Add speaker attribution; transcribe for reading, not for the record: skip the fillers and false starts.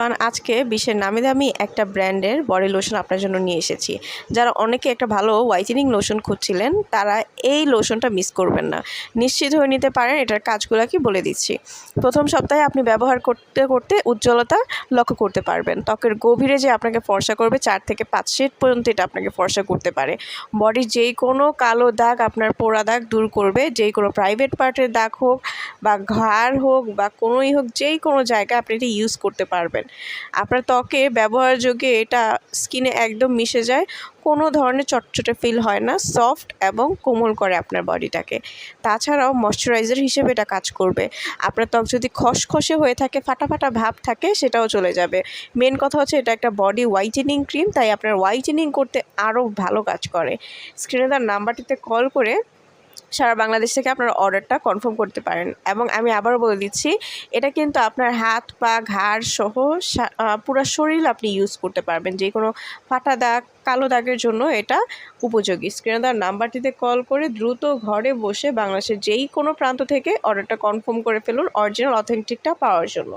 Speaker 1: কারণ আজকে বিশ্বের নামি দামি একটা ব্র্যান্ডের বডি লোশন আপনার জন্য নিয়ে এসেছি। যারা অনেকে একটা ভালো হোয়াইটেনিং লোশন খুঁজছিলেন তারা এই লোশনটা মিস করবেন না। নিশ্চিত হয়ে নিতে পারেন এটার কাজগুলো কি বলে দিচ্ছি। প্রথম সপ্তাহে আপনি ব্যবহার করতে করতে উজ্জ্বলতা লক্ষ্য করতে পারবেন। ত্বকের গভীরে যে আপনাকে ফর্সা করবে 4 থেকে 5 শেড পর্যন্ত এটা আপনাকে ফর্সা করতে পারে। বডির যেই কোনো কালো দাগ, আপনার পোড়া দাগ দূর করবে। যেই কোনো প্রাইভেট পার্টের দাগ হোক বা ঘাড় হোক বা কোনোই হোক, যেই কোনো জায়গায় আপনি এটা ইউজ করতে পারবেন। আপনার ত্বকে ব্যবহারযোগ্য এটা স্কিনে একদম মিশে যায়, কোনো ধরনের চটচটে ফিল হয় না, সফট এবং কোমল করে আপনার বডিটাকে। তাছাড়াও ময়শ্চারাইজার হিসেবে এটা কাজ করবে। আপনার ত্বক যদি খসখসে হয়ে থাকে, ফাটা ফাটা ভাব থাকে, সেটাও চলে যাবে। মেন কথা হচ্ছে এটা একটা বডি হোয়াইটেনিং ক্রিম, তাই আপনার হোয়াইটেনিং করতে আরও ভালো কাজ করে। স্ক্রিনে তার নাম্বারটিতে কল করে সারা বাংলাদেশ থেকে আপনার অর্ডারটা কনফার্ম করতে পারেন। এবং আমি আবারও বলে দিচ্ছি, এটা কিন্তু আপনার হাত পা ঘাড় সহ পুরো শরীর আপনি ইউজ করতে পারবেন। যে কোনো ফাটা দাগ, কালো দাগের জন্য এটা উপযোগী। স্ক্রিনে দেওয়ার নাম্বারটিতে কল করে দ্রুত ঘরে বসে বাংলাদেশের যেই কোনো প্রান্ত থেকে অর্ডারটা কনফার্ম করে ফেলুন অরিজিনাল অথেন্টিকটা পাওয়ার জন্য।